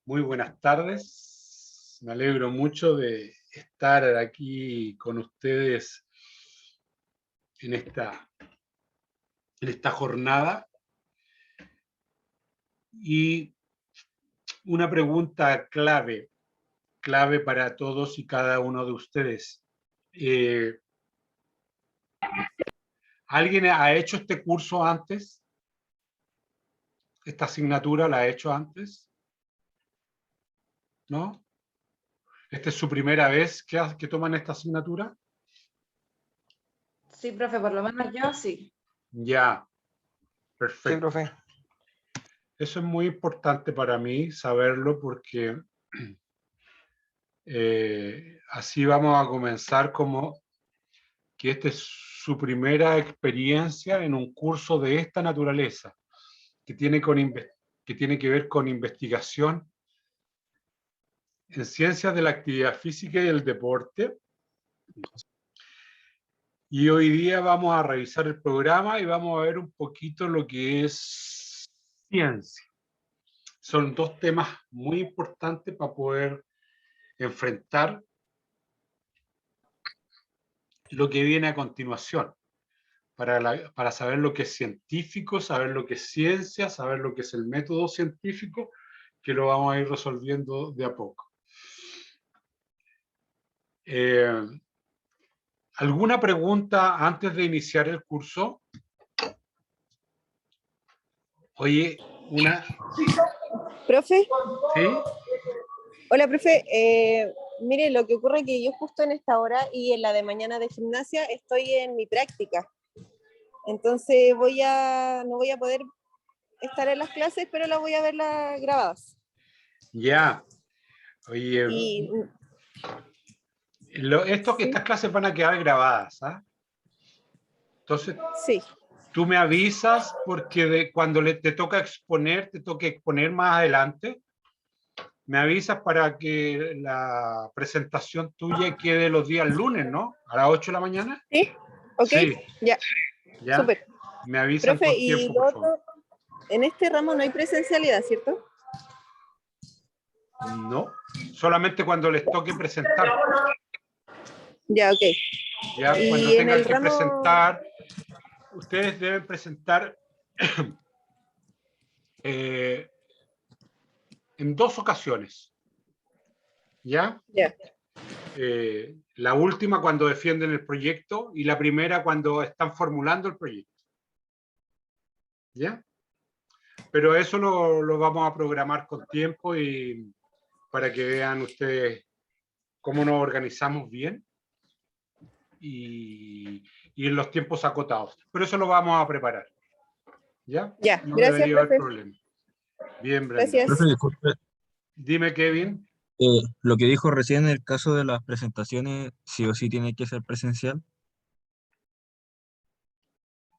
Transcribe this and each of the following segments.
Muy buenas tardes. Me alegro mucho de estar aquí con ustedes en esta jornada. Y una pregunta clave para todos y cada uno de ustedes. ¿Alguien ha hecho este curso antes? ¿Esta asignatura la ha hecho antes? ¿No? ¿Esta es su primera vez que toman esta asignatura? Sí, profe, por lo menos yo sí. Ya, perfecto. Sí, profe. Eso es muy importante para mí saberlo porque así vamos a comenzar como que esta es su primera experiencia en un curso de esta naturaleza, que tiene que ver con investigación en ciencias de la actividad física y el deporte. Y hoy día vamos a revisar el programa y vamos a ver un poquito lo que es ciencia. Son dos temas muy importantes para poder enfrentar lo que viene a continuación, para saber lo que es científico, saber lo que es ciencia, saber lo que es el método científico, que lo vamos a ir resolviendo de a poco. ¿Alguna pregunta antes de iniciar el curso? Oye, una... ¿Profe? ¿Sí? Hola, profe. Mire, lo que ocurre es que yo justo en esta hora y en la de mañana de gimnasia estoy en mi práctica. Entonces no voy a poder estar en las clases, pero las voy a ver grabadas. Ya. Oye, Y, estas clases van a quedar grabadas, ¿ah? Entonces, sí. tú me avisas porque cuando te toque exponer más adelante, me avisas para que la presentación tuya quede los días lunes, ¿no? A las 8 de la mañana. ¿Sí? ¿Ok? Sí. Ya. ¿Ya? Súper. Me avisan Profe, con tiempo, y por lo favor. otro, en este ramo no hay presencialidad, ¿cierto? No, solamente cuando les toque presentar. Ya, ok. Ya, Y cuando en tengan el que ramo... presentar, ustedes deben presentar en dos ocasiones. ¿Ya? Ya. La última cuando defienden el proyecto y la primera cuando están formulando el proyecto. ¿Ya? Pero eso lo vamos a programar con tiempo y para que vean ustedes cómo nos organizamos bien y en los tiempos acotados. Pero eso lo vamos a preparar. ¿Ya? Ya, No gracias, debería haber profe. problema. Bien, Brenda. Gracias. Profe, disculpe, Dime, Kevin. lo que dijo recién en el caso de las presentaciones, sí o sí tiene que ser presencial.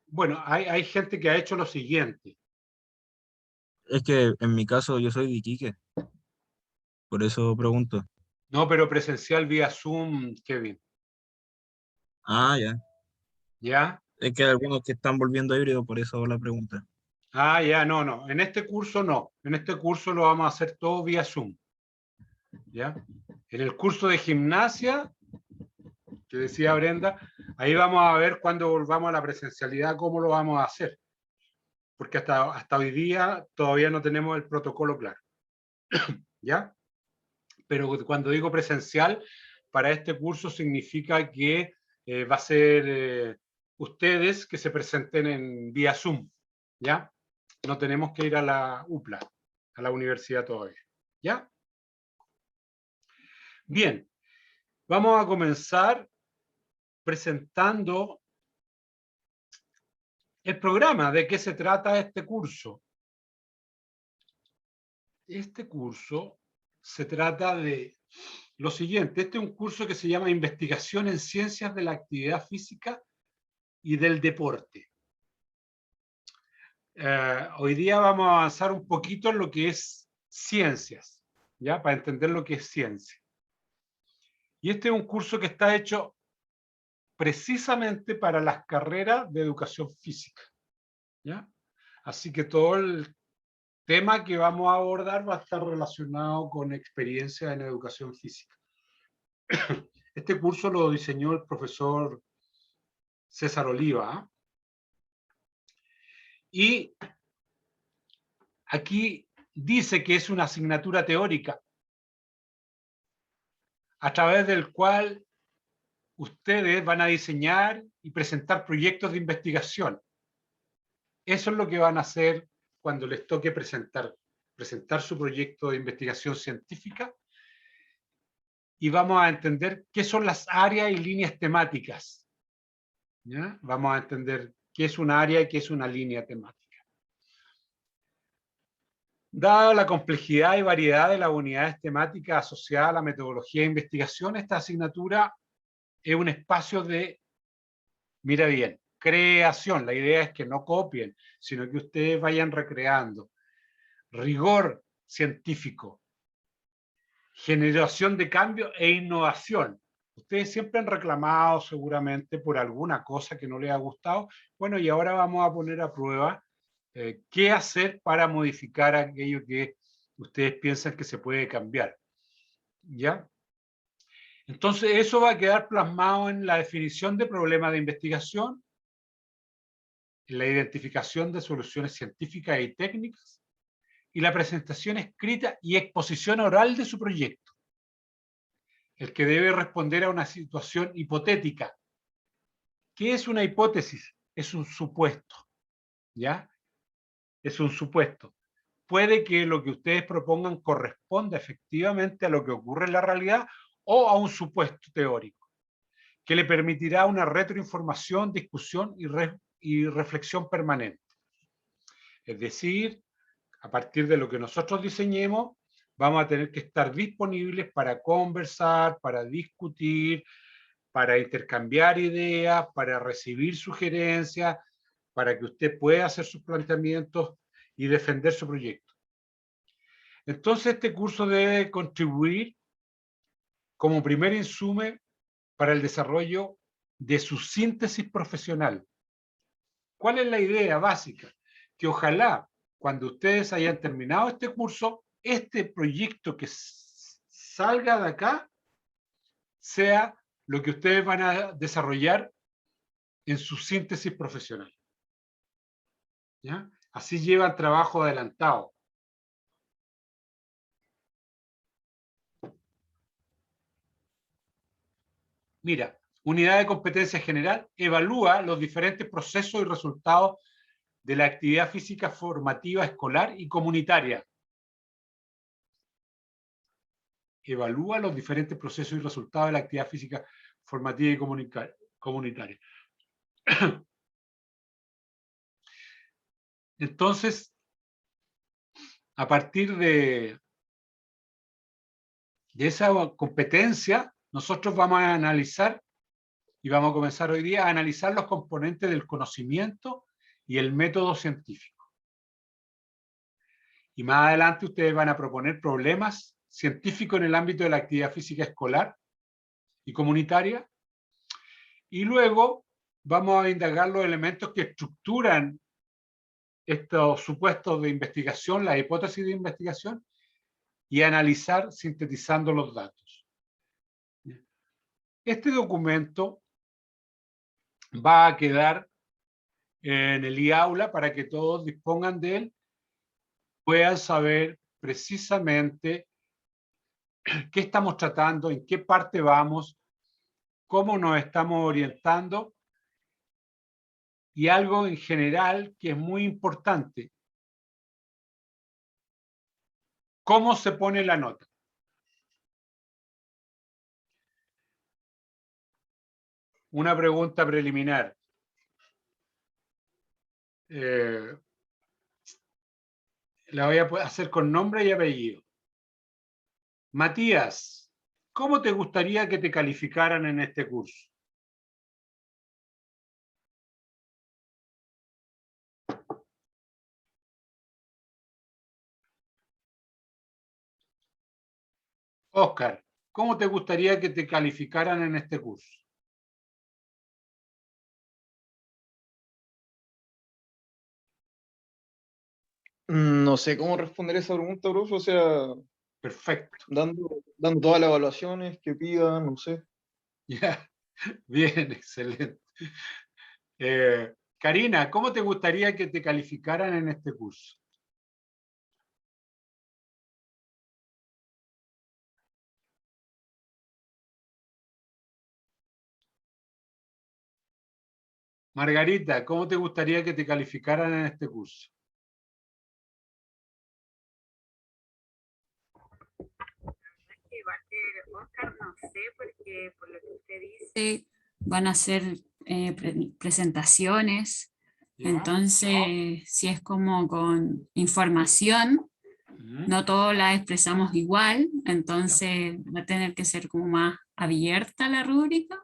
Bueno, hay gente que ha hecho lo siguiente. Es que en mi caso yo soy de Iquique, por eso pregunto. No, pero presencial vía Zoom, Kevin. Ah, ya. ¿Ya? Es que hay algunos que están volviendo híbrido, por eso la pregunta. Ah, ya, no. En este curso no. En este curso lo vamos a hacer todo vía Zoom. ¿Ya? En el curso de gimnasia, que decía Brenda, ahí vamos a ver cuando volvamos a la presencialidad cómo lo vamos a hacer. Porque hasta hoy día todavía no tenemos el protocolo claro. ¿Ya? Pero cuando digo presencial, para este curso significa que va a ser ustedes que se presenten en vía Zoom. ¿Ya? No tenemos que ir a la UPLA, a la universidad todavía. ¿Ya? Bien, vamos a comenzar presentando el programa, de qué se trata este curso. Este curso se trata de lo siguiente. Este es un curso que se llama Investigación en Ciencias de la Actividad Física y del Deporte. Hoy día vamos a avanzar un poquito en lo que es ciencias, ¿ya? Para entender lo que es ciencia. Y este es un curso que está hecho precisamente para las carreras de educación física, ¿ya? Así que todo tema que vamos a abordar va a estar relacionado con experiencia en educación física. Este curso lo diseñó el profesor César Oliva. Y aquí dice que es una asignatura teórica a través del cual ustedes van a diseñar y presentar proyectos de investigación. Eso es lo que van a hacer cuando les toque presentar su proyecto de investigación científica, y vamos a entender qué son las áreas y líneas temáticas. ¿Ya? Vamos a entender qué es un área y qué es una línea temática. Dada la complejidad y variedad de las unidades temáticas asociadas a la metodología de investigación, esta asignatura es un espacio de, mira bien, creación. La idea es que no copien, sino que ustedes vayan recreando. Rigor científico, generación de cambio e innovación. Ustedes siempre han reclamado seguramente por alguna cosa que no les ha gustado. Bueno, y ahora vamos a poner a prueba qué hacer para modificar aquello que ustedes piensan que se puede cambiar. ¿Ya? Entonces, eso va a quedar plasmado en la definición de problemas de investigación, en la identificación de soluciones científicas y técnicas, y la presentación escrita y exposición oral de su proyecto. El que debe responder a una situación hipotética. ¿Qué es una hipótesis? Es un supuesto. ¿Ya? Es un supuesto. Puede que lo que ustedes propongan corresponda efectivamente a lo que ocurre en la realidad o a un supuesto teórico, que le permitirá una retroinformación, discusión y reflexión permanente. Es decir, a partir de lo que nosotros diseñemos, vamos a tener que estar disponibles para conversar, para discutir, para intercambiar ideas, para recibir sugerencias, para que usted pueda hacer sus planteamientos y defender su proyecto. Entonces, este curso debe contribuir como primer insumo para el desarrollo de su síntesis profesional. ¿Cuál es la idea básica? Que ojalá, cuando ustedes hayan terminado este curso, este proyecto que salga de acá sea lo que ustedes van a desarrollar en su síntesis profesional. ¿Ya? Así llevan trabajo adelantado. Mira, unidad de competencia general evalúa los diferentes procesos y resultados de la actividad física formativa escolar y comunitaria. Evalúa los diferentes procesos y resultados de la actividad física formativa y comunitaria. Entonces, a partir de esa competencia, nosotros vamos a analizar, y vamos a comenzar hoy día a analizar los componentes del conocimiento y el método científico. Y más adelante ustedes van a proponer problemas científicos en el ámbito de la actividad física escolar y comunitaria. Y luego vamos a indagar los elementos que estructuran estos supuestos de investigación, las hipótesis de investigación, y analizar sintetizando los datos. Este documento va a quedar en el e-aula para que todos dispongan de él, puedan saber precisamente qué estamos tratando, en qué parte vamos, cómo nos estamos orientando, y algo en general que es muy importante: ¿cómo se pone la nota? Una pregunta preliminar. La voy a hacer con nombre y apellido. Matías, ¿cómo te gustaría que te calificaran en este curso? Óscar, ¿cómo te gustaría que te calificaran en este curso? No sé cómo responder esa pregunta, profe, o sea, Perfecto. dando todas las evaluaciones que pidan, no sé. Ya. Bien, excelente. Karina, ¿cómo te gustaría que te calificaran en este curso? Margarita, ¿cómo te gustaría que te calificaran en este curso? Igual que Oscar, no sé, porque por lo que usted dice, van a hacer presentaciones, ¿Ya? entonces si es como con información, Ujú. no todos la expresamos igual, entonces va a tener que ser como más abierta la rúbrica,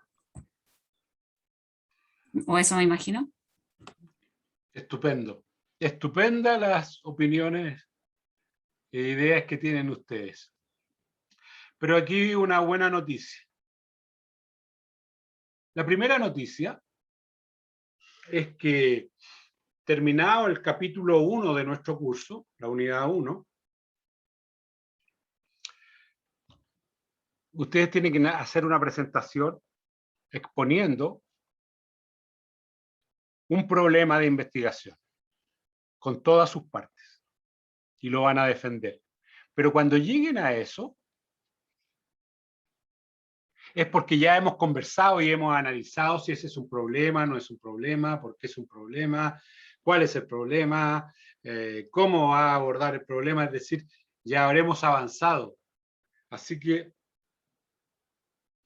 o eso me imagino. Estupendo. Estupenda las opiniones e ideas que tienen ustedes. Pero aquí una buena noticia. La primera noticia es que terminado el capítulo 1 de nuestro curso, la unidad 1, ustedes tienen que hacer una presentación exponiendo un problema de investigación con todas sus partes y lo van a defender. Pero cuando lleguen a eso, es porque ya hemos conversado y hemos analizado si ese es un problema, no es un problema, por qué es un problema, cuál es el problema, cómo va a abordar el problema, es decir, ya habremos avanzado. Así que,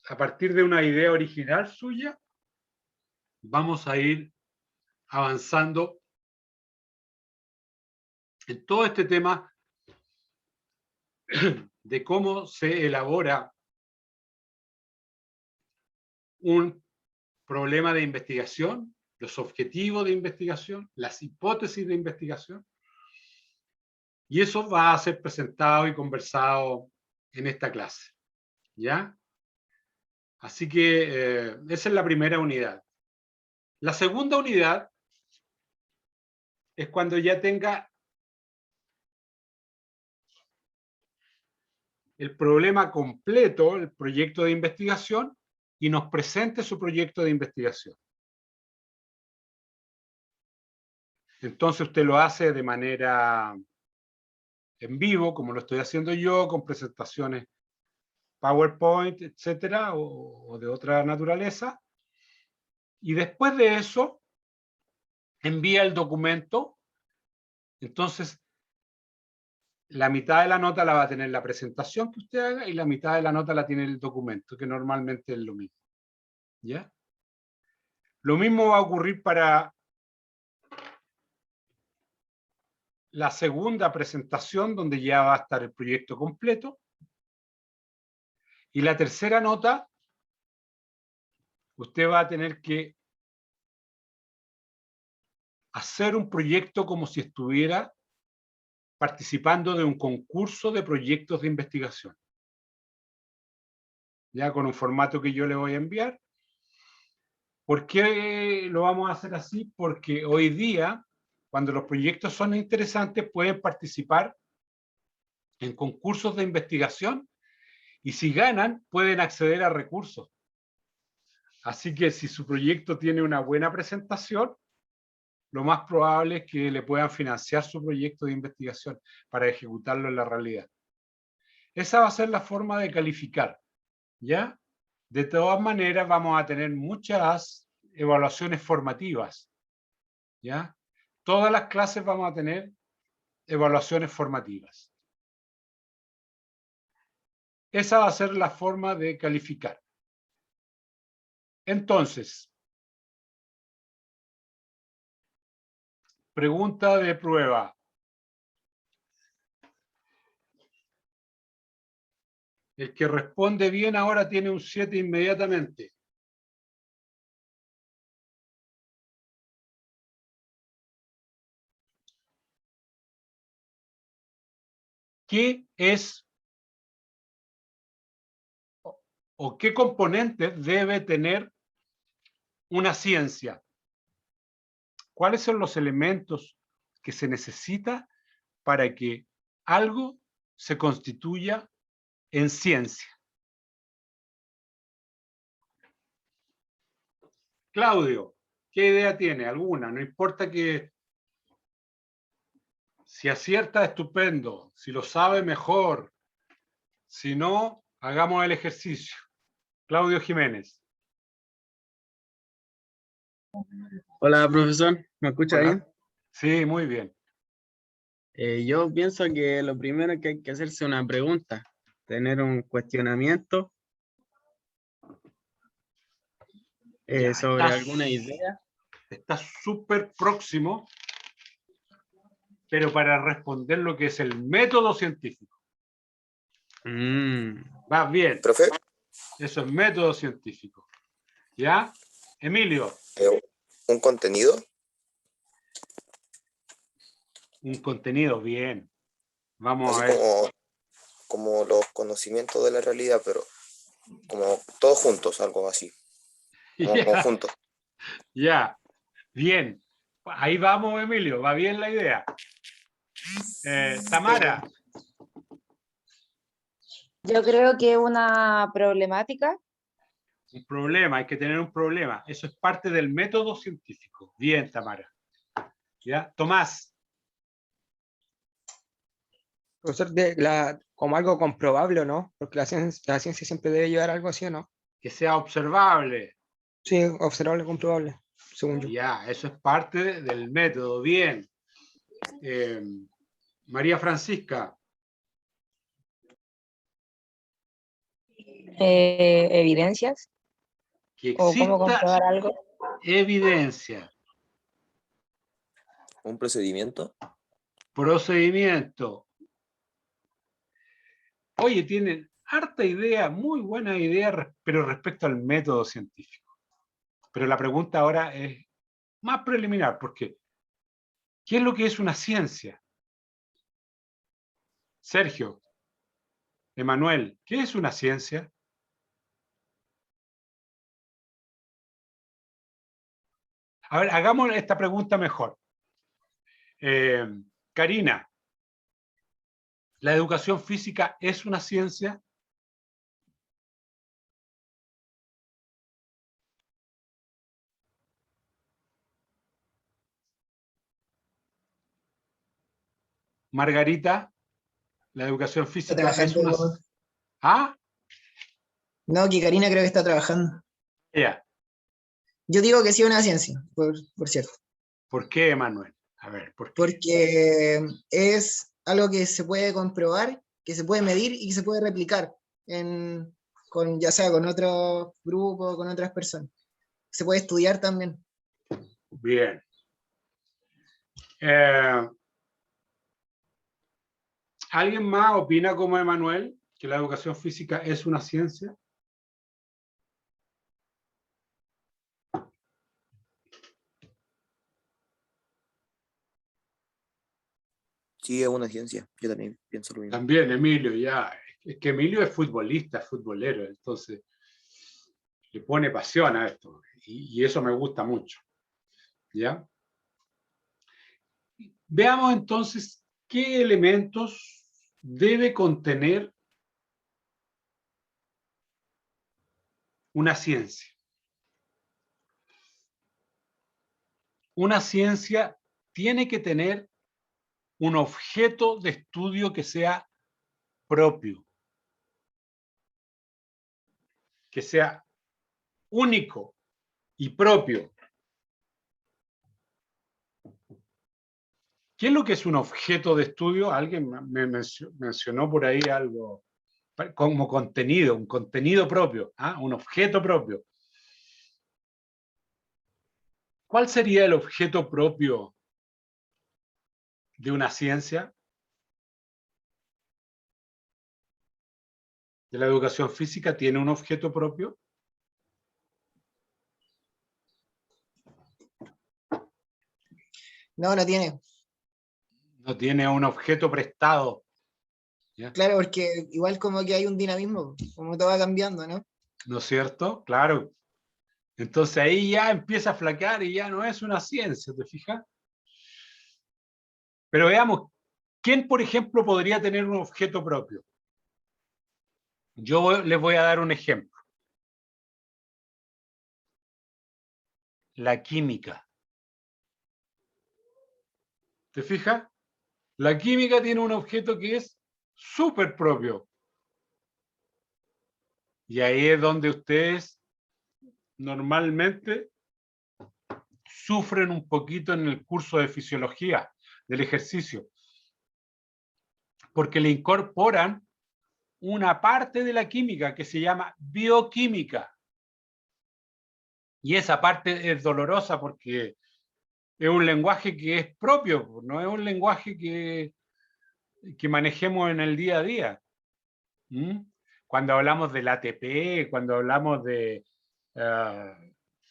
a partir de una idea original suya, vamos a ir avanzando en todo este tema de cómo se elabora un problema de investigación, los objetivos de investigación, las hipótesis de investigación, y eso va a ser presentado y conversado en esta clase, ¿ya? Así que esa es la primera unidad. La segunda unidad es cuando ya tenga el problema completo, el proyecto de investigación, y nos presente su proyecto de investigación. Entonces usted lo hace de manera en vivo, como lo estoy haciendo yo, con presentaciones PowerPoint, etcétera, o de otra naturaleza. Y después de eso, envía el documento. Entonces, la mitad de la nota la va a tener la presentación que usted haga y la mitad de la nota la tiene el documento, que normalmente es lo mismo. ¿Ya? Lo mismo va a ocurrir para la segunda presentación, donde ya va a estar el proyecto completo. Y la tercera nota, usted va a tener que hacer un proyecto como si estuviera participando de un concurso de proyectos de investigación. Ya con un formato que yo le voy a enviar. ¿Por qué lo vamos a hacer así? Porque hoy día, cuando los proyectos son interesantes, pueden participar en concursos de investigación y si ganan, pueden acceder a recursos. Así que si su proyecto tiene una buena presentación, lo más probable es que le puedan financiar su proyecto de investigación para ejecutarlo en la realidad. Esa va a ser la forma de calificar, ¿ya? De todas maneras, vamos a tener muchas evaluaciones formativas, ¿ya? Todas las clases vamos a tener evaluaciones formativas. Esa va a ser la forma de calificar. Entonces, pregunta de prueba. El que responde bien ahora tiene un 7 inmediatamente. ¿Qué es o qué componentes debe tener una ciencia? ¿Cuáles son los elementos que se necesita para que algo se constituya en ciencia? Claudio, ¿qué idea tiene? ¿Alguna? No importa que si acierta, estupendo. Si lo sabe, mejor. Si no, hagamos el ejercicio. Claudio Jiménez. Hola, profesor, ¿me escucha Hola. bien? Sí, muy bien. Yo pienso que lo primero que hay que hacerse es una pregunta, tener un cuestionamiento Ya, sobre estás- alguna idea. Está súper próximo, pero para responder lo que es el método científico. Va bien, Profe, eso es método científico. ¿Ya? Emilio, un contenido. un contenido, bien. Vamos a Así ver. como los conocimientos de la realidad, pero como todos juntos, algo así, como Ya, conjunto. ya, bien. Ahí vamos, Emilio, va bien la idea. Tamara, Yo creo que una problemática. un problema, hay que tener un problema. Eso es parte del método científico. Bien, Tamara. ¿Ya? Tomás, Profesor, como algo comprobable, ¿o no? Porque la ciencia siempre debe llevar algo así, ¿o no? que sea observable. Sí, observable, comprobable, según yo. Ya, eso es parte del método. Bien. María Francisca, Evidencias que o cómo exista comprobar algo. evidencia, Un procedimiento. procedimiento. Oye, tienen harta idea, muy buena idea, pero respecto al método científico. Pero la pregunta ahora es más preliminar, porque ¿qué es lo que es una ciencia? Sergio, Emanuel, ¿qué es una ciencia? A ver, hagamos esta pregunta mejor. Karina, ¿la educación física es una ciencia? Margarita, ¿la educación Está física es trabajando. una... ¿Ah? No, que Karina creo que está trabajando. Ya. Yo digo que sí es una ciencia, por cierto. ¿Por qué, Emanuel? A ver, ¿por qué? Porque es algo que se puede comprobar, que se puede medir y que se puede replicar ya sea con otro grupo, con otras personas. Se puede estudiar también. Bien. ¿Alguien más opina como Emanuel que la educación física es una ciencia? Sí, es una ciencia. Yo también pienso lo mismo. También, Emilio, ya. Es que Emilio es futbolista, es futbolero, entonces le pone pasión a esto. Y eso me gusta mucho. ¿Ya? Veamos entonces qué elementos debe contener una ciencia. Una ciencia tiene que tener un objeto de estudio que sea propio, que sea único y propio. ¿Qué es lo que es un objeto de estudio? Alguien me mencionó por ahí algo como contenido, un contenido propio, ¿ah? Un objeto propio. ¿Cuál sería el objeto propio de una ciencia? ¿De la educación física tiene un objeto propio? No, no tiene. No tiene un objeto prestado. ¿Ya? Claro, porque igual como que hay un dinamismo, como todo va cambiando, ¿no? ¿No es cierto? Claro. Entonces ahí ya empieza a flaquear y ya no es una ciencia, ¿te fijas? Pero veamos, ¿Quién, por ejemplo, podría tener un objeto propio? Yo les voy a dar un ejemplo. La química. ¿Te fijas? La química tiene un objeto que es súper propio. Y ahí es donde ustedes normalmente sufren un poquito en el curso de fisiología del ejercicio, porque le incorporan una parte de la química que se llama bioquímica. Y esa parte es dolorosa porque es un lenguaje que es propio, no es un lenguaje que manejemos en el día a día. Cuando hablamos del ATP, cuando hablamos de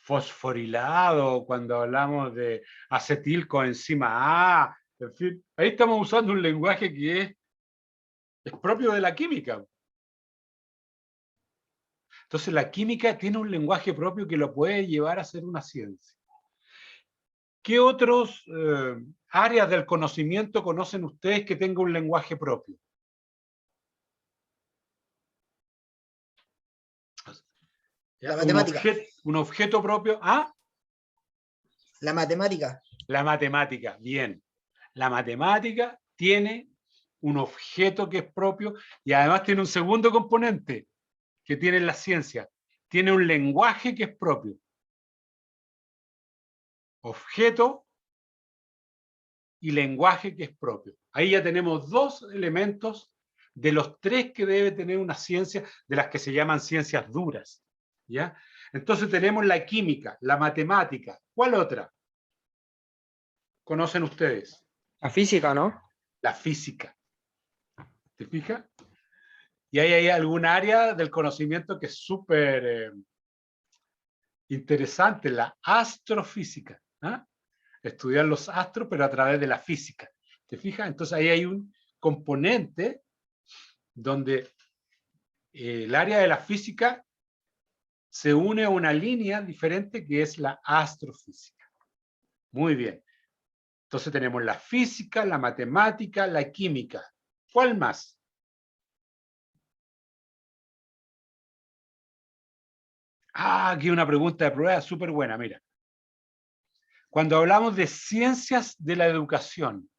fosforilado, cuando hablamos de acetilcoenzima A, en fin, ahí estamos usando un lenguaje que es propio de la química. Entonces la química tiene un lenguaje propio que lo puede llevar a ser una ciencia. ¿Qué otros áreas del conocimiento conocen ustedes que tengan un lenguaje propio? La matemática. Un objeto propio. ¿Ah? La matemática. La matemática, bien. La matemática tiene un objeto que es propio y además tiene un segundo componente que tiene la ciencia. Tiene un lenguaje que es propio. Objeto y lenguaje que es propio. Ahí ya tenemos dos elementos de los tres que debe tener una ciencia, de las que se llaman ciencias duras. ¿Ya? Entonces tenemos la química, la matemática. ¿Cuál otra? ¿Conocen ustedes? La física, ¿no? La física. ¿Te fijas? Y ahí hay alguna área del conocimiento que es súper interesante, la astrofísica. ¿Ah? Estudiar los astros, pero a través de la física. ¿Te fijas? Entonces ahí hay un componente donde el área de la física se une a una línea diferente que es la astrofísica. Muy bien. Entonces tenemos la física, la matemática, la química. ¿Cuál más? Ah, aquí una pregunta de prueba súper buena, mira. Cuando hablamos de ciencias de la educación,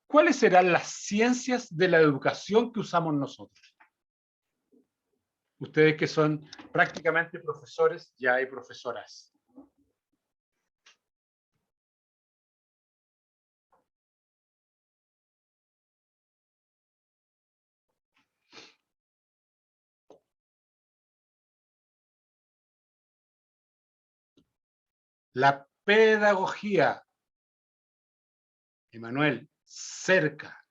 ¿cuáles serán las ciencias de la educación que usamos nosotros? Ustedes que son prácticamente profesores, ya hay profesoras. La pedagogía. Emanuel, cerca,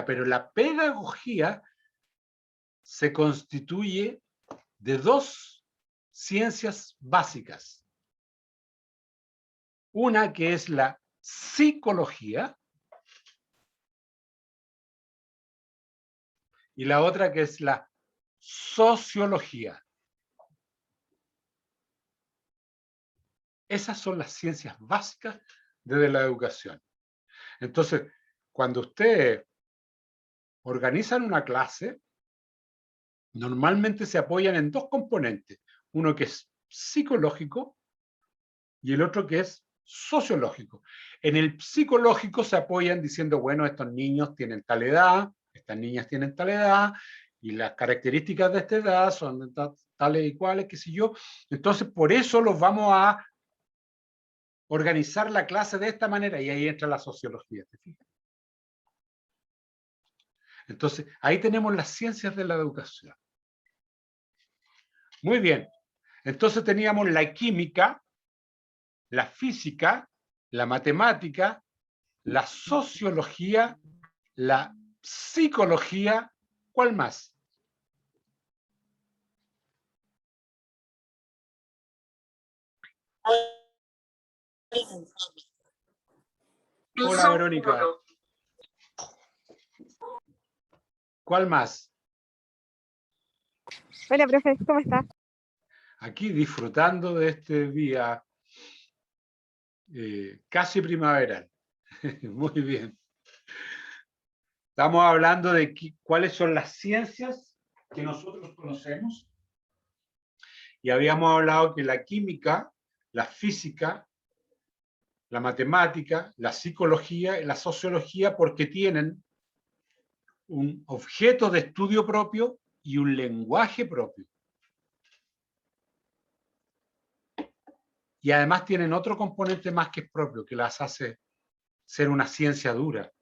pero la pedagogía se constituye de dos ciencias básicas. Una que es la psicología y la otra que es la sociología. Esas son las ciencias básicas de la educación. Entonces, cuando ustedes organizan una clase, normalmente se apoyan en dos componentes. Uno que es psicológico y el otro que es sociológico. En el psicológico se apoyan diciendo, bueno, estos niños tienen tal edad, estas niñas tienen tal edad, y las características de esta edad son tales y cuales, qué sé yo. Entonces, por eso los vamos a organizar la clase de esta manera, y ahí entra la sociología, ¿te fijas? Entonces, ahí tenemos las ciencias de la educación. Muy bien. Entonces teníamos la química, la física, la matemática, la sociología, la psicología. ¿Cuál más? Hola, Verónica. ¿Cuál más? Hola, profe, ¿cómo está? Aquí disfrutando de este día casi primaveral. Muy bien. Estamos hablando de cuáles son las ciencias que nosotros conocemos. Y habíamos hablado que la química, la física, la matemática, la psicología y la sociología, porque tienen un objeto de estudio propio y un lenguaje propio. Y además tienen otro componente más que es propio, que las hace ser una ciencia dura.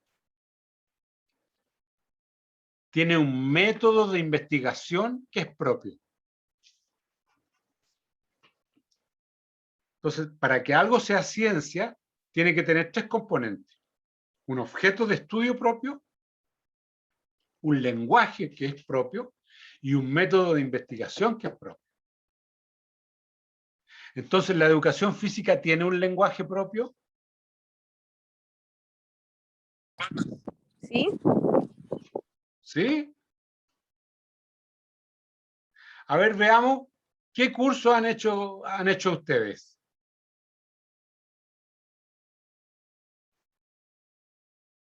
Tiene un método de investigación que es propio. Entonces, para que algo sea ciencia, tiene que tener tres componentes. Un objeto de estudio propio, un lenguaje que es propio y un método de investigación que es propio. Entonces, ¿la educación física tiene un lenguaje propio? ¿Sí? ¿Sí? A ver, veamos qué curso han hecho ustedes.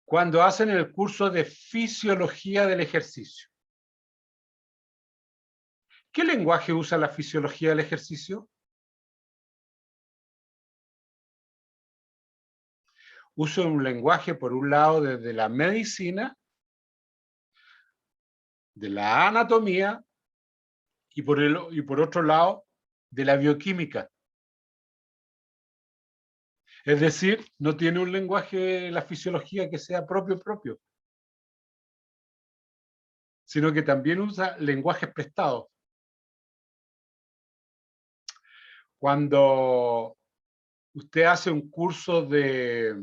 Cuando hacen el curso de fisiología del ejercicio. ¿Qué lenguaje usa la fisiología del ejercicio? Usa un lenguaje, por un lado, desde la medicina, de la anatomía, y por otro lado, de la bioquímica. Es decir, no tiene un lenguaje, la fisiología, que sea propio, sino que también usa lenguajes prestados. Cuando usted hace un curso de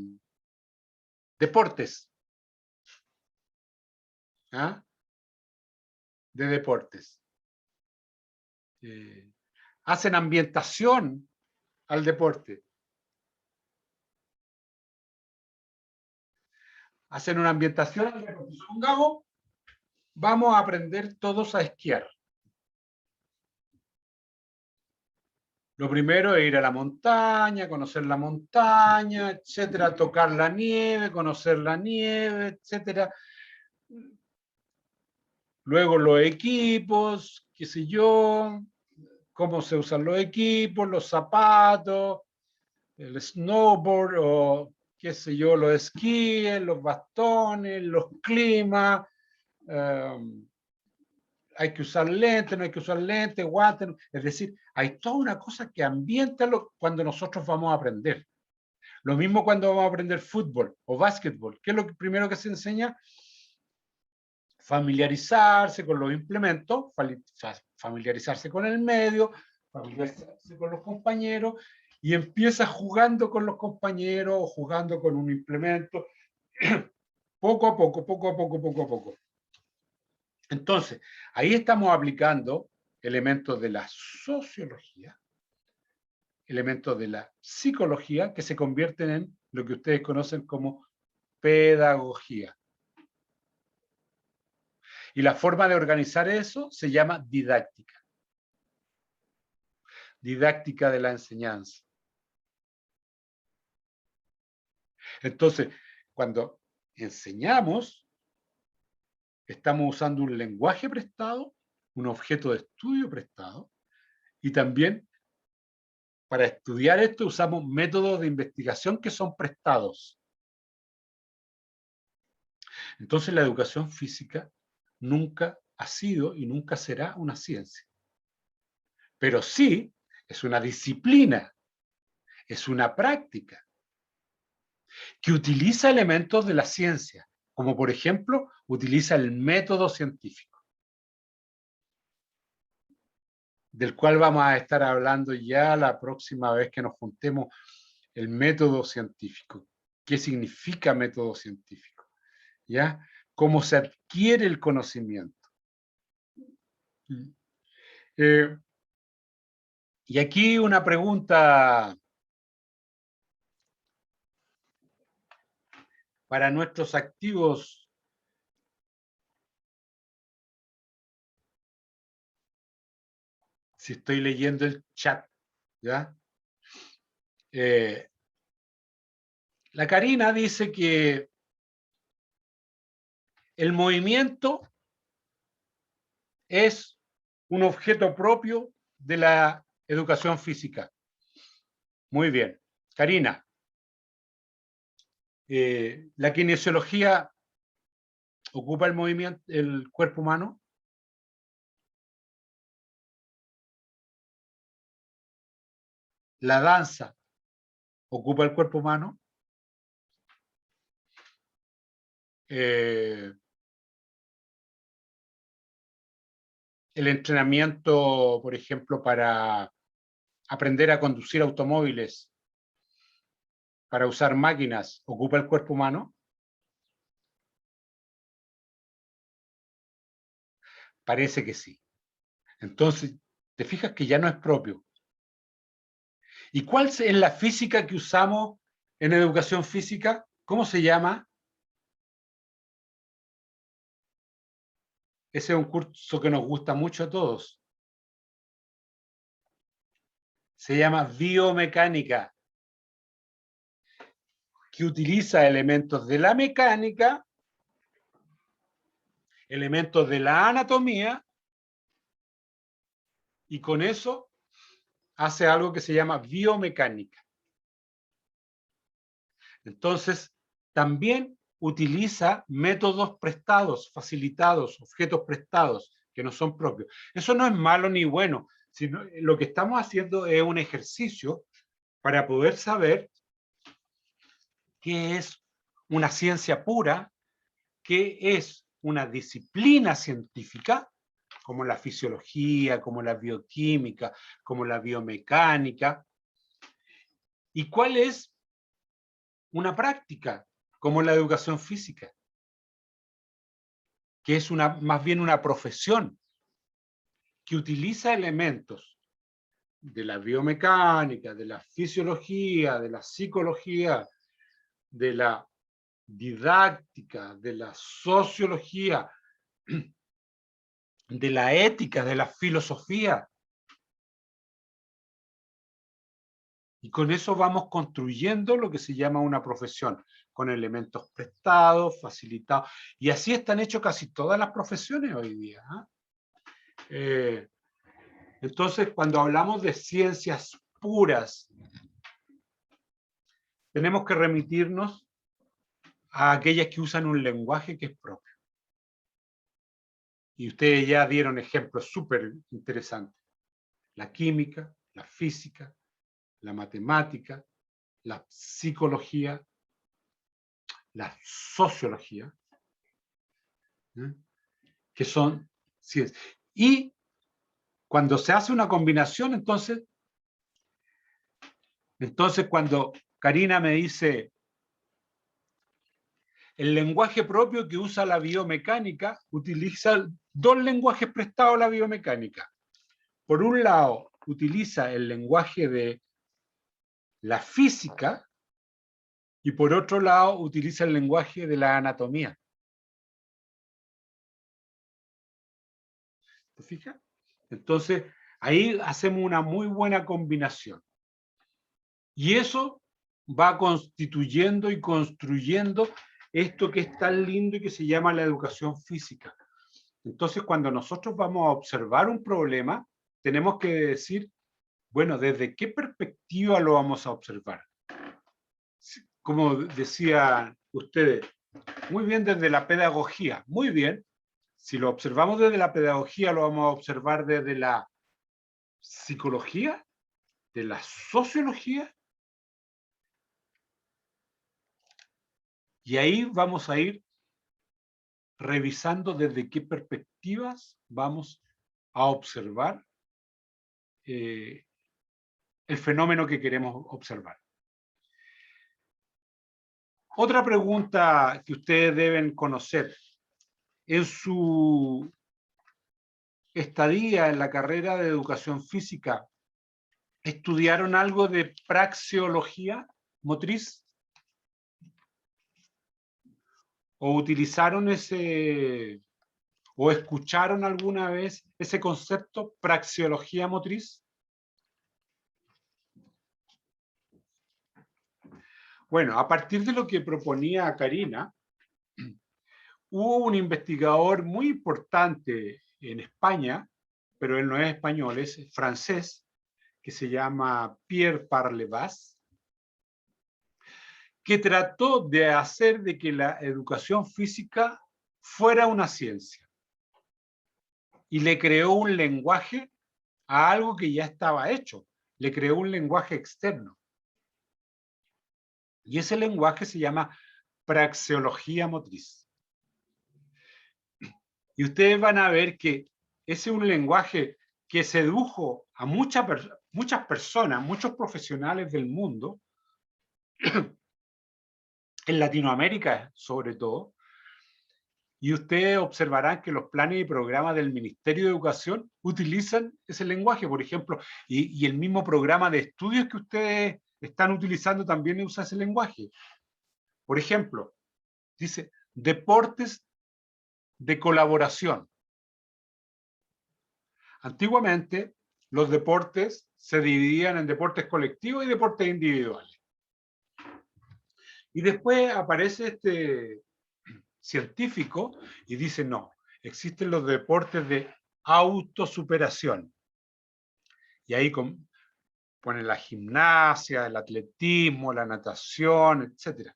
deportes, ¿ah? De deportes, hacen ambientación al deporte. Hacen una ambientación al deporte. Supongamos, vamos a aprender todos a esquiar. Lo primero es ir a la montaña, conocer la montaña, etcétera, tocar la nieve, conocer la nieve, etcétera. Luego los equipos, qué sé yo, cómo se usan los equipos, los zapatos, el snowboard o qué sé yo, los esquíes, los bastones, los climas, hay que usar lentes, no hay que usar lentes, guantes, es decir, hay toda una cosa que ambienta cuando nosotros vamos a aprender. Lo mismo cuando vamos a aprender fútbol o básquetbol. ¿Qué es lo primero que se enseña? Familiarizarse con los implementos, familiarizarse con el medio, familiarizarse con los compañeros, y empieza jugando con los compañeros o jugando con un implemento, poco a poco. Entonces, ahí estamos aplicando elementos de la sociología, elementos de la psicología, que se convierten en lo que ustedes conocen como pedagogía. Y la forma de organizar eso se llama didáctica. Didáctica de la enseñanza. Entonces, cuando enseñamos, estamos usando un lenguaje prestado, un objeto de estudio prestado, y también para estudiar esto usamos métodos de investigación que son prestados. Entonces la educación física nunca ha sido y nunca será una ciencia. Pero sí es una disciplina, es una práctica que utiliza elementos de la ciencia, como por ejemplo utiliza el método científico, del cual vamos a estar hablando ya la próxima vez que nos juntemos, el método científico. ¿Qué significa método científico? ¿Ya? ¿Cómo se adquiere el conocimiento? Y aquí una pregunta para nuestros activos. Si estoy leyendo el chat, ¿ya? La Karina dice que el movimiento es un objeto propio de la educación física. Muy bien. Karina, ¿la kinesiología ocupa el movimiento, el cuerpo humano? ¿La danza ocupa el cuerpo humano? El entrenamiento, por ejemplo, para aprender a conducir automóviles, para usar máquinas, ¿ocupa el cuerpo humano? Parece que sí. Entonces, ¿te fijas que ya no es propio? ¿Y cuál es la física que usamos en educación física? ¿Cómo se llama? Ese es un curso que nos gusta mucho a todos. Se llama biomecánica, que utiliza elementos de la mecánica, elementos de la anatomía, y con eso hace algo que se llama biomecánica. Entonces, también utiliza métodos prestados, facilitados, objetos prestados, que no son propios. Eso no es malo ni bueno, sino lo que estamos haciendo es un ejercicio para poder saber qué es una ciencia pura, qué es una disciplina científica, como la fisiología, como la bioquímica, como la biomecánica, y cuál es una práctica, como la educación física, que es más bien una profesión que utiliza elementos de la biomecánica, de la fisiología, de la psicología, de la didáctica, de la sociología, de la ética, de la filosofía. Y con eso vamos construyendo lo que se llama una profesión, con elementos prestados, facilitados. Y así están hechas casi todas las profesiones hoy día. Entonces, cuando hablamos de ciencias puras, tenemos que remitirnos a aquellas que usan un lenguaje que es propio. Y ustedes ya dieron ejemplos súper interesantes. La química, la física, la matemática, la psicología, la sociología, que son ciencias. Y cuando se hace una combinación, entonces cuando Karina me dice el lenguaje propio que usa la biomecánica, utiliza dos lenguajes prestados a la biomecánica. Por un lado, utiliza el lenguaje de la física, y por otro lado utiliza el lenguaje de la anatomía. ¿Te fijas? Entonces, ahí hacemos una muy buena combinación. Y eso va constituyendo y construyendo esto que es tan lindo y que se llama la educación física. Entonces, cuando nosotros vamos a observar un problema, tenemos que decir, bueno, ¿desde qué perspectiva lo vamos a observar? Como decían ustedes, muy bien desde la pedagogía, muy bien. Si lo observamos desde la pedagogía, lo vamos a observar desde la psicología, de la sociología. Y ahí vamos a ir revisando desde qué perspectivas vamos a observar el fenómeno que queremos observar. Otra pregunta que ustedes deben conocer. En su estadía en la carrera de educación física, ¿estudiaron algo de praxeología motriz? ¿O utilizaron o escucharon alguna vez ese concepto, praxeología motriz? Bueno, a partir de lo que proponía Karina, hubo un investigador muy importante en España, pero él no es español, es francés, que se llama Pierre Parlevas, que trató de hacer de que la educación física fuera una ciencia. Y le creó un lenguaje a algo que ya estaba hecho. Le creó un lenguaje externo. Y ese lenguaje se llama praxeología motriz. Y ustedes van a ver que ese es un lenguaje que sedujo a muchas personas, muchos profesionales del mundo, en Latinoamérica sobre todo, y ustedes observarán que los planes y programas del Ministerio de Educación utilizan ese lenguaje, por ejemplo, y el mismo programa de estudios que ustedes están utilizando también usa ese lenguaje. Por ejemplo, dice, deportes de colaboración. Antiguamente, los deportes se dividían en deportes colectivos y deportes individuales. Y después aparece este científico y dice, no, existen los deportes de autosuperación. Y ahí pone la gimnasia, el atletismo, la natación, etc.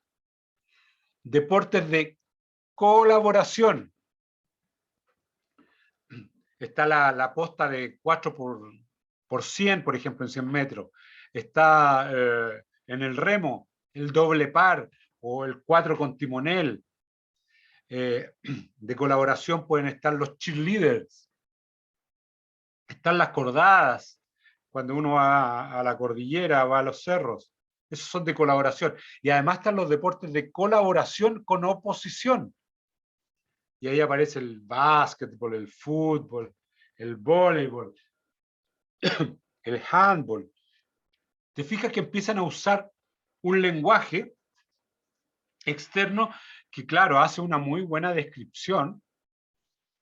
Deportes de colaboración. Está la posta de 4 por 100, por ejemplo, en 100 metros. Está en el remo, el doble par o el 4 con timonel. De colaboración pueden estar los cheerleaders. Están las cordadas, cuando uno va a la cordillera, va a los cerros. Esos son de colaboración. Y además están los deportes de colaboración con oposición. Y ahí aparece el básquetbol, el fútbol, el voleibol, el handball. Te fijas que empiezan a usar un lenguaje externo que, claro, hace una muy buena descripción,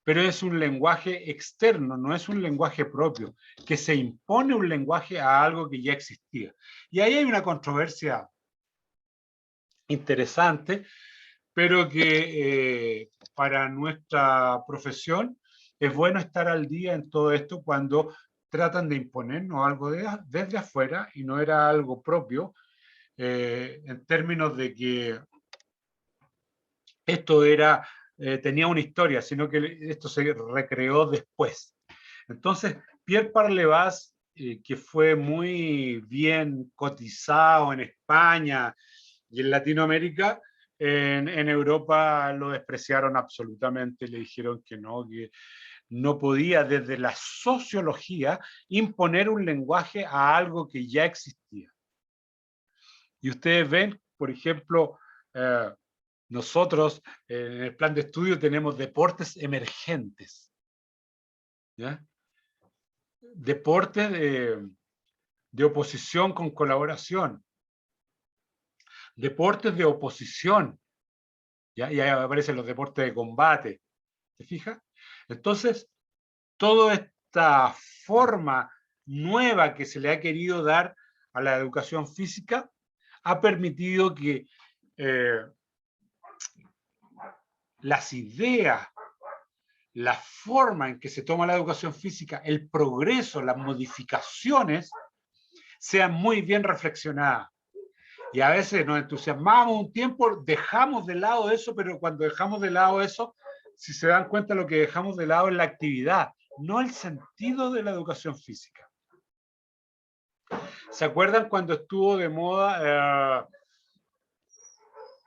pero es un lenguaje externo, no es un lenguaje propio, que se impone un lenguaje a algo que ya existía. Y ahí hay una controversia interesante, pero que para nuestra profesión es bueno estar al día en todo esto cuando tratan de imponernos algo desde afuera y no era algo propio, en términos de que esto era, tenía una historia, sino que esto se recreó después. Entonces, Pierre Parlevas, que fue muy bien cotizado en España y en Latinoamérica, en Europa lo despreciaron absolutamente, le dijeron que no podía desde la sociología imponer un lenguaje a algo que ya existía. Y ustedes ven, por ejemplo, nosotros en el plan de estudio tenemos deportes emergentes, ¿ya? Deportes de oposición con colaboración, deportes de oposición, ¿ya? Y ahí aparecen los deportes de combate, ¿te fijas? Entonces, toda esta forma nueva que se le ha querido dar a la educación física ha permitido que las ideas, la forma en que se toma la educación física, el progreso, las modificaciones, sean muy bien reflexionadas. Y a veces nos entusiasmamos un tiempo, dejamos de lado eso, pero cuando dejamos de lado eso, si se dan cuenta, lo que dejamos de lado es la actividad, no el sentido de la educación física. ¿Se acuerdan cuando estuvo de moda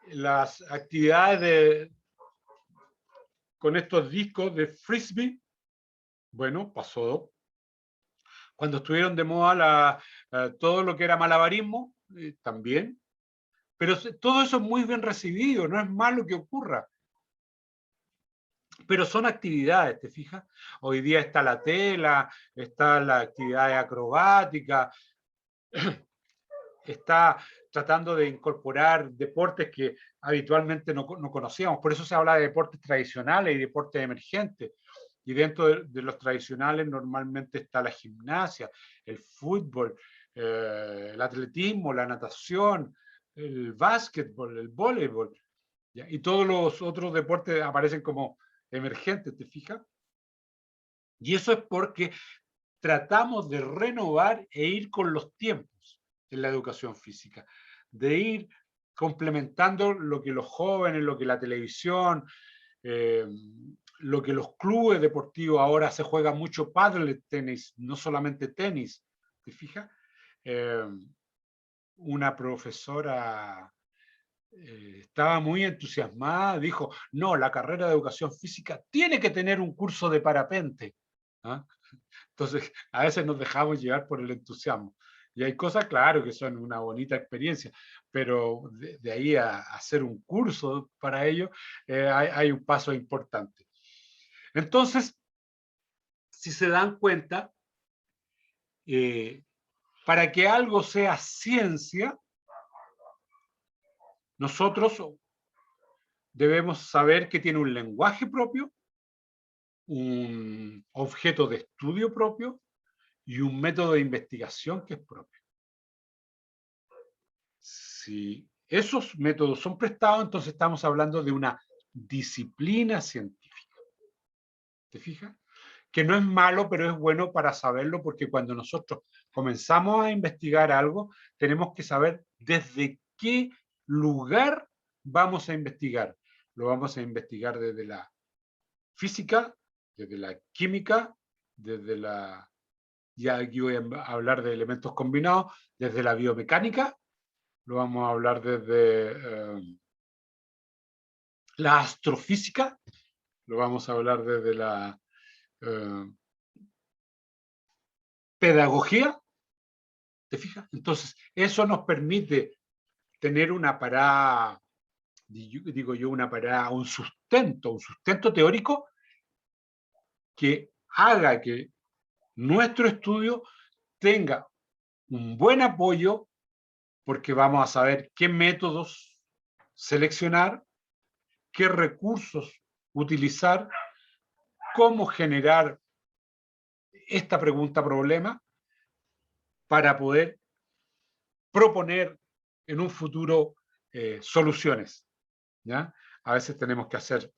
las actividades con estos discos de frisbee? Bueno, pasó. Cuando estuvieron de moda todo lo que era malabarismo, también. Pero todo eso es muy bien recibido, no es malo que ocurra. Pero son actividades, ¿te fijas? Hoy día está la tela, está la actividad acrobática, está tratando de incorporar deportes que habitualmente no conocíamos. Por eso se habla de deportes tradicionales y deportes emergentes. Y dentro de los tradicionales normalmente está la gimnasia, el fútbol, el atletismo, la natación, el básquetbol, el voleibol, ¿ya? Y todos los otros deportes aparecen como emergentes, ¿te fijas? Y eso es porque tratamos de renovar e ir con los tiempos en la educación física, de ir complementando lo que los jóvenes, lo que la televisión, lo que los clubes deportivos, ahora se juega mucho pádel tenis, no solamente tenis, ¿te fijas? Una profesora estaba muy entusiasmada, dijo, no, la carrera de educación física tiene que tener un curso de parapente. ¿Ah? Entonces, a veces nos dejamos llevar por el entusiasmo. Y hay cosas, claro, que son una bonita experiencia, pero de ahí a hacer un curso para ello, hay un paso importante. Entonces, si se dan cuenta, para que algo sea ciencia, nosotros debemos saber que tiene un lenguaje propio, un objeto de estudio propio y un método de investigación que es propio. Si esos métodos son prestados, entonces estamos hablando de una disciplina científica. ¿Te fijas? Que no es malo, pero es bueno para saberlo, porque cuando nosotros comenzamos a investigar algo, tenemos que saber desde qué lugar vamos a investigar. Lo vamos a investigar desde la física, desde la química, desde la, ya aquí voy a hablar de elementos combinados, desde la biomecánica, lo vamos a hablar desde la astrofísica, lo vamos a hablar desde la pedagogía, ¿te fijas? Entonces, eso nos permite tener una parada, digo yo, una parada, un sustento teórico que haga que nuestro estudio tenga un buen apoyo, porque vamos a saber qué métodos seleccionar, qué recursos utilizar, cómo generar esta pregunta-problema para poder proponer en un futuro soluciones, ¿ya? A veces tenemos que hacer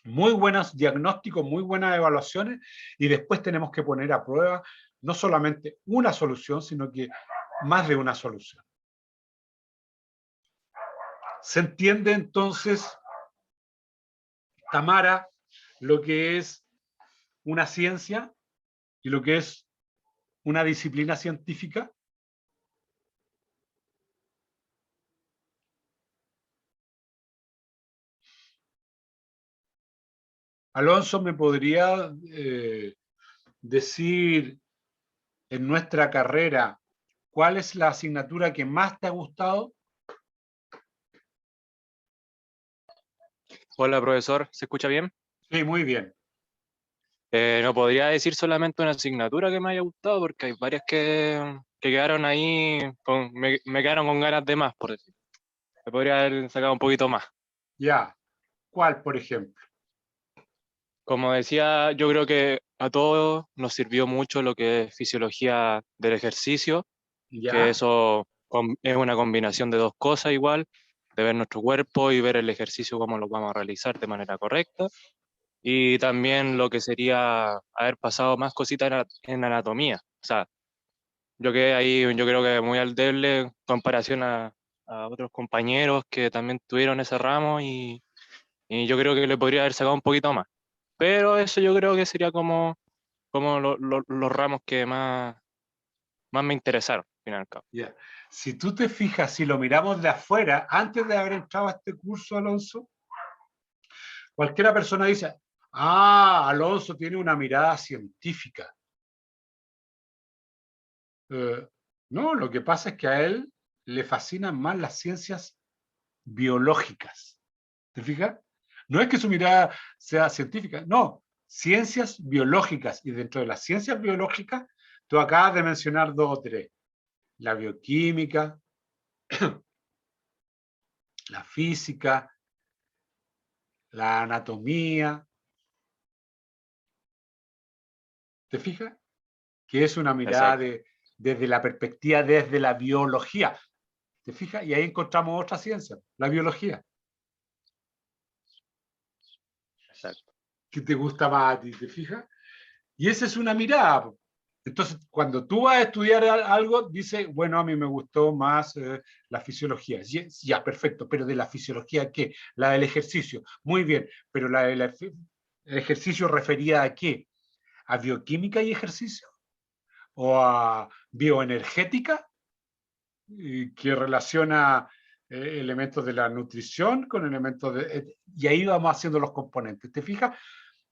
muy buenos diagnósticos, muy buenas evaluaciones, y después tenemos que poner a prueba no solamente una solución, sino que más de una solución. ¿Se entiende entonces, Tamara, lo que es una ciencia y lo que es una disciplina científica? Alonso, ¿me podría decir en nuestra carrera cuál es la asignatura que más te ha gustado? Hola, profesor, ¿se escucha bien? Sí, muy bien. No podría decir solamente una asignatura que me haya gustado, porque hay varias que quedaron ahí, me quedaron con ganas de más, por decir. Me podría haber sacado un poquito más. Ya. ¿Cuál, por ejemplo? Como decía, yo creo que a todos nos sirvió mucho lo que es fisiología del ejercicio, Ya. que eso es una combinación de dos cosas igual, de ver nuestro cuerpo y ver el ejercicio, cómo lo vamos a realizar de manera correcta. Y también lo que sería haber pasado más cositas en anatomía. O sea, yo quedé ahí, yo creo que muy al deble en comparación a otros compañeros que también tuvieron ese ramo y yo creo que le podría haber sacado un poquito más. Pero eso yo creo que sería como los ramos que más me interesaron, al fin y al cabo. Ya. Si tú te fijas, si lo miramos de afuera, antes de haber entrado a este curso, Alonso, cualquiera persona dice, ah, Alonso tiene una mirada científica. No, lo que pasa es que a él le fascinan más las ciencias biológicas. ¿Te fijas? No es que su mirada sea científica, no, ciencias biológicas. Y dentro de las ciencias biológicas, tú acabas de mencionar dos o tres. La bioquímica, la física, la anatomía. ¿Te fijas? Que es una mirada desde la perspectiva, desde la biología. ¿Te fijas? Y ahí encontramos otra ciencia, la biología. Exacto. ¿Qué te gusta más a ti? ¿Te fijas? Y esa es una mirada. Po. Entonces, cuando tú vas a estudiar algo, dice, bueno, a mí me gustó más la fisiología. Ya, perfecto, pero ¿de la fisiología qué? La del ejercicio. Muy bien, pero el ejercicio refería a qué? ¿A bioquímica y ejercicio? ¿O a bioenergética? Que relaciona elementos de la nutrición con elementos de... y ahí vamos haciendo los componentes. ¿Te fijas?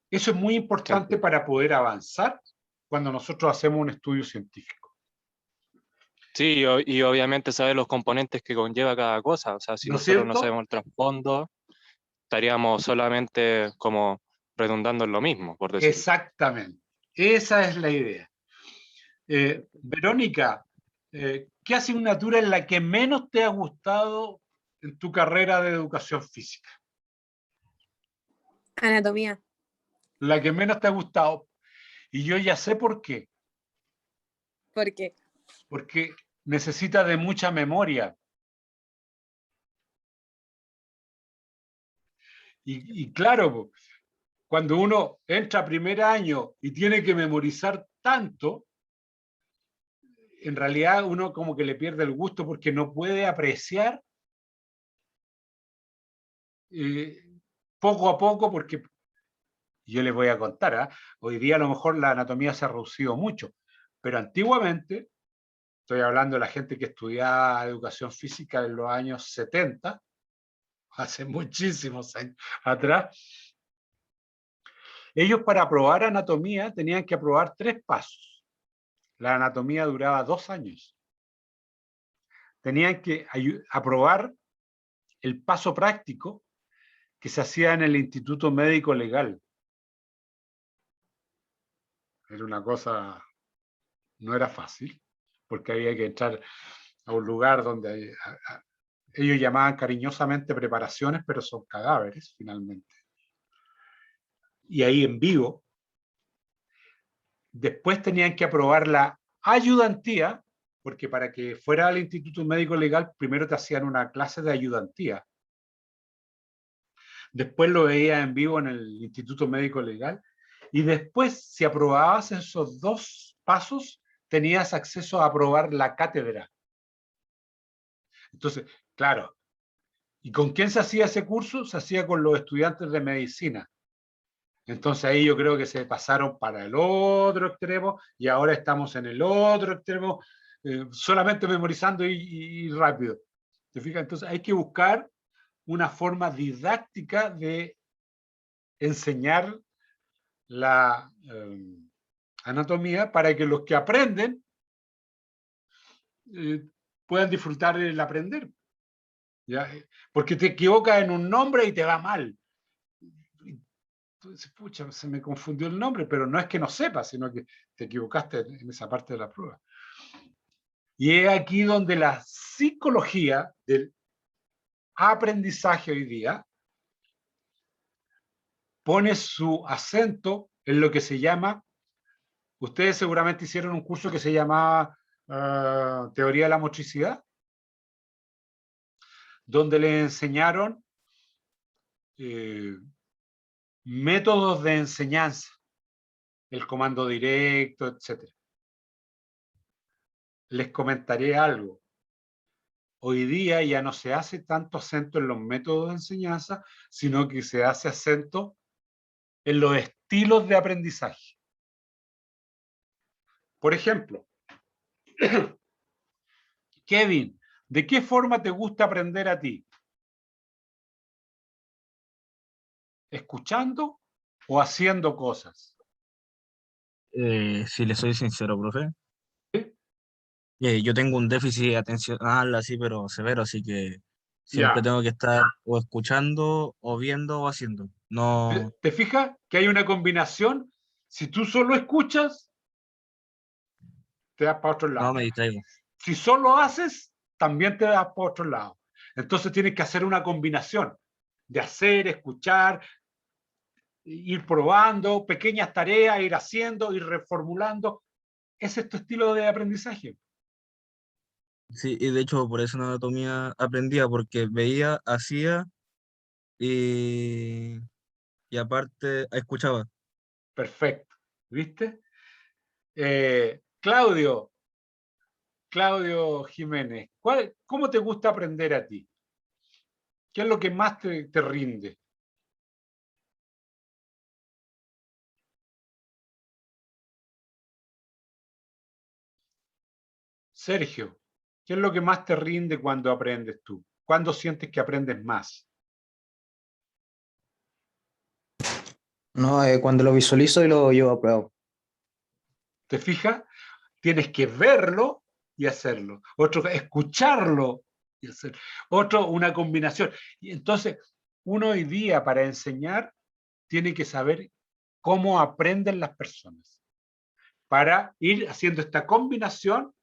Eso es muy importante para poder avanzar cuando nosotros hacemos un estudio científico. Sí, y obviamente saber los componentes que conlleva cada cosa. O sea, si ¿No es nosotros no cierto? sabemos el trasfondo, estaríamos solamente como redundando en lo mismo, por decirlo. Exactamente. Esa es la idea. Verónica, ¿qué asignatura es la que menos te ha gustado en tu carrera de educación física? Anatomía. La que menos te ha gustado. Y yo ya sé por qué. ¿Por qué? Porque necesita de mucha memoria. Y claro, cuando uno entra a primer año y tiene que memorizar tanto, en realidad uno como que le pierde el gusto porque no puede apreciar poco a poco, porque yo les voy a contar, ¿eh? Hoy día a lo mejor la anatomía se ha reducido mucho, pero antiguamente, estoy hablando de la gente que estudiaba educación física en los años 70, hace muchísimos años atrás, ellos para aprobar anatomía tenían que aprobar 3 pasos. La anatomía duraba 2 años. Tenían que aprobar el paso práctico que se hacía en el Instituto Médico Legal. Era una cosa, no era fácil, porque había que entrar a un lugar donde ellos llamaban cariñosamente preparaciones, pero son cadáveres finalmente. Y ahí en vivo. Después tenían que aprobar la ayudantía, porque para que fuera al Instituto Médico Legal, primero te hacían una clase de ayudantía. Después lo veías en vivo en el Instituto Médico Legal. Y después, si aprobabas esos 2 pasos, tenías acceso a aprobar la cátedra. Entonces, claro, ¿y con quién se hacía ese curso? Se hacía con los estudiantes de medicina. Entonces ahí yo creo que se pasaron para el otro extremo y ahora estamos en el otro extremo, solamente memorizando y rápido. ¿Te fijas? Entonces hay que buscar una forma didáctica de enseñar la anatomía para que los que aprenden puedan disfrutar el aprender. ¿Ya? Porque te equivocas en un nombre y te va mal. Entonces, pucha, se me confundió el nombre, pero no es que no sepas, sino que te equivocaste en esa parte de la prueba. Y es aquí donde la psicología del aprendizaje hoy día pone su acento en lo que se llama, ustedes seguramente hicieron un curso que se llamaba Teoría de la Motricidad, donde les enseñaron métodos de enseñanza, el comando directo, etc. Les comentaré algo. Hoy día ya no se hace tanto acento en los métodos de enseñanza, sino que se hace acento en los estilos de aprendizaje. Por ejemplo, Kevin, ¿de qué forma te gusta aprender a ti? ¿Escuchando o haciendo cosas? Si le soy sincero, profe, yo tengo un déficit atencional así, pero severo, así que siempre Ya. tengo que estar o escuchando, o viendo, o haciendo. No, ¿Te fijas que hay una combinación? Si tú solo escuchas, te das para otro no lado. me distraigo. Si solo haces, también te das para otro lado. Entonces tienes que hacer una combinación de hacer, escuchar, ir probando, pequeñas tareas, ir haciendo, ir reformulando. Ese es tu estilo de aprendizaje. Sí, y de hecho por eso en anatomía aprendía, porque veía, hacía y, y aparte escuchaba. Perfecto. ¿Viste? Claudio, Claudio Jiménez, ¿cómo te gusta aprender a ti? ¿Qué es lo que más te rinde? Sergio, ¿qué es lo que más te rinde cuando aprendes tú? ¿Cuándo sientes que aprendes más? No, cuando lo visualizo y lo llevo a prueba. ¿Te fijas? Tienes que verlo y hacerlo. Otro, escucharlo y hacerlo. Otro, una combinación. Y entonces, uno hoy día para enseñar tiene que saber cómo aprenden las personas. Para ir haciendo esta combinación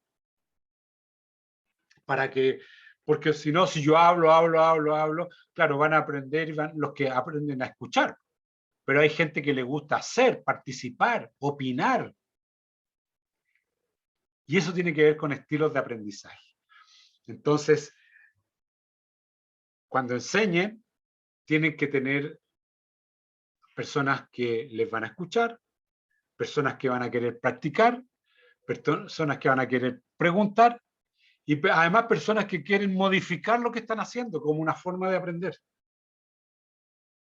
para que, porque si no, si yo hablo, claro, van a aprender los que aprenden a escuchar. Pero hay gente que le gusta hacer, participar, opinar. Y eso tiene que ver con estilos de aprendizaje. Entonces, cuando enseñen, tienen que tener personas que les van a escuchar, personas que van a querer practicar, personas que van a querer preguntar y además personas que quieren modificar lo que están haciendo como una forma de aprender.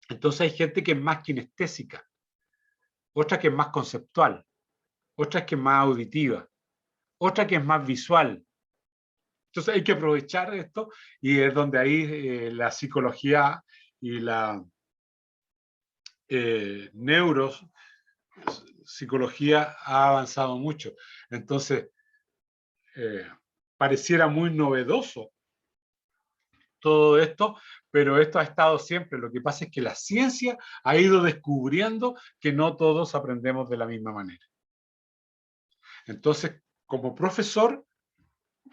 Entonces hay gente que es más kinestésica, otra que es más conceptual, otra que es más auditiva, otra que es más visual. Entonces hay que aprovechar esto y es donde ahí la psicología y la neuropsicología ha avanzado mucho. Entonces, pareciera muy novedoso todo esto, pero esto ha estado siempre. Lo que pasa es que la ciencia ha ido descubriendo que no todos aprendemos de la misma manera. Entonces, como profesor,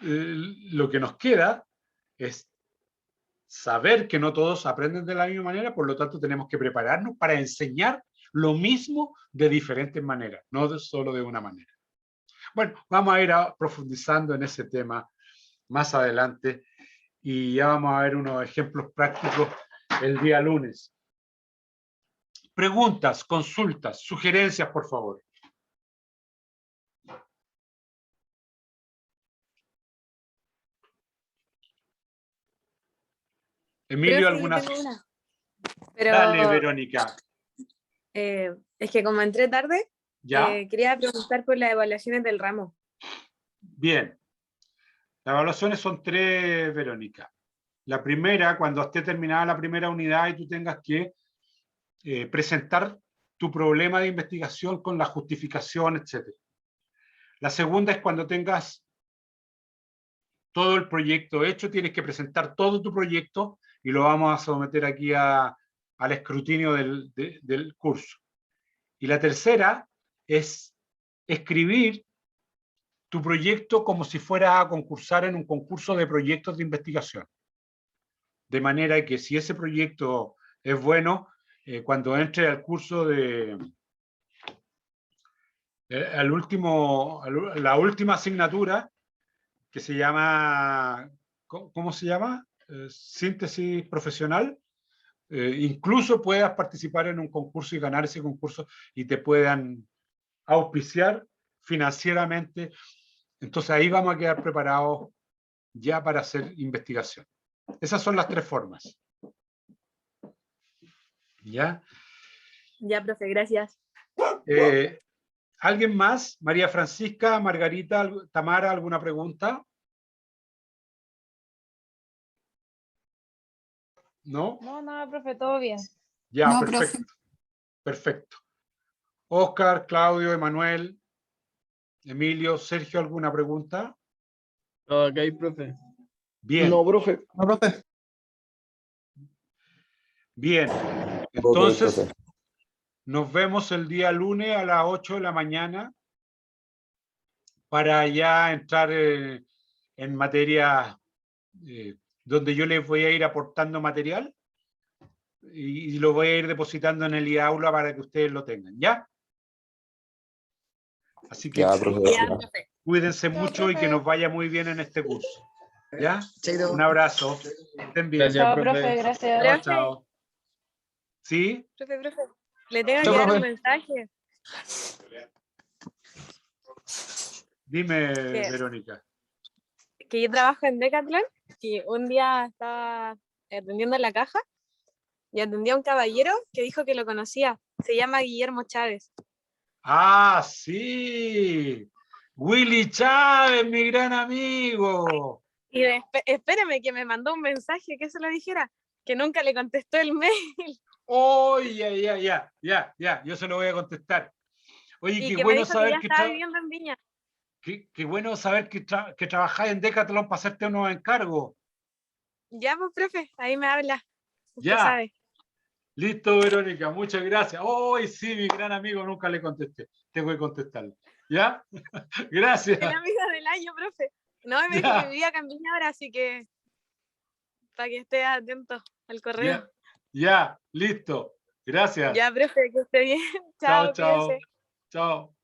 lo que nos queda es saber que no todos aprenden de la misma manera, por lo tanto tenemos que prepararnos para enseñar lo mismo de diferentes maneras, no solo de una manera. Bueno, vamos a ir profundizando en ese tema más adelante y ya vamos a ver unos ejemplos prácticos el día lunes. Preguntas, consultas, sugerencias, por favor. Emilio, Profe, yo ¿alguna? tengo una. Pero Dale, Verónica. es que como entré tarde, ¿Ya? quería preguntar por las evaluaciones del ramo. Bien. Las evaluaciones son 3, Verónica. La primera, cuando esté terminada la primera unidad y tú tengas que presentar tu problema de investigación con la justificación, etc. La segunda es cuando tengas todo el proyecto hecho, tienes que presentar todo tu proyecto y lo vamos a someter aquí al escrutinio del curso. Y la tercera es escribir tu proyecto como si fueras a concursar en un concurso de proyectos de investigación. De manera que si ese proyecto es bueno, cuando entre al curso la última asignatura, que se llama, ¿cómo se llama? Síntesis profesional, incluso puedas participar en un concurso y ganar ese concurso y te puedan auspiciar financieramente. Entonces ahí vamos a quedar preparados ya para hacer investigación. Esas son las 3 formas. ¿Ya? Ya, profe, gracias. ¿Alguien más? María Francisca, Margarita, Tamara, ¿alguna pregunta? ¿No? No, nada, profe, todo bien. Ya, No, perfecto. profe. Perfecto. Oscar, Claudio, Emanuel, Emilio, Sergio, ¿alguna pregunta? Ok, profe. Bien. No, profe. No, profe. Bien. Ok, Entonces, profe. nos vemos el día lunes a las 8 de la mañana para ya entrar en materia donde yo les voy a ir aportando material y lo voy a ir depositando en el aula para que ustedes lo tengan, ¿ya? Así que Ya, profe. Ya, profe. Cuídense mucho y que nos vaya muy bien en este curso. ¿Ya? Chaito. Un abrazo. Que estén bien. Gracias, Chao, profe. profe, gracias. Chao, chao. ¿Sí? Profe, le tengo Chao, que dar un profe. mensaje. Dime, ¿Qué? Verónica. Que yo trabajo en Decathlon y un día estaba atendiendo la caja y atendí a un caballero que dijo que lo conocía. Se llama Guillermo Chávez. Ah, sí. Willy Chávez, mi gran amigo. Y espéreme que me mandó un mensaje que se lo dijera, que nunca le contestó el mail Oh, ya. Yo se lo voy a contestar. Oye, y qué que me bueno dijo que saber ya estaba viviendo en Viña. qué bueno saber que trabajáis en Decathlon para hacerte unos encargos. Ya, pues, profe, ahí me habla. Usted Ya. sabe. Listo, Verónica, muchas gracias. Hoy sí, mi gran amigo, nunca le contesté. Tengo que contestarle. ¿Ya? Gracias. El amigo del año, profe. No, me dijo Ya. que vivía acá en Viña ahora, así que para que esté atento al correo. Ya, listo. Gracias. Ya, profe, que esté bien. Chao, Chao, cuídense. chao.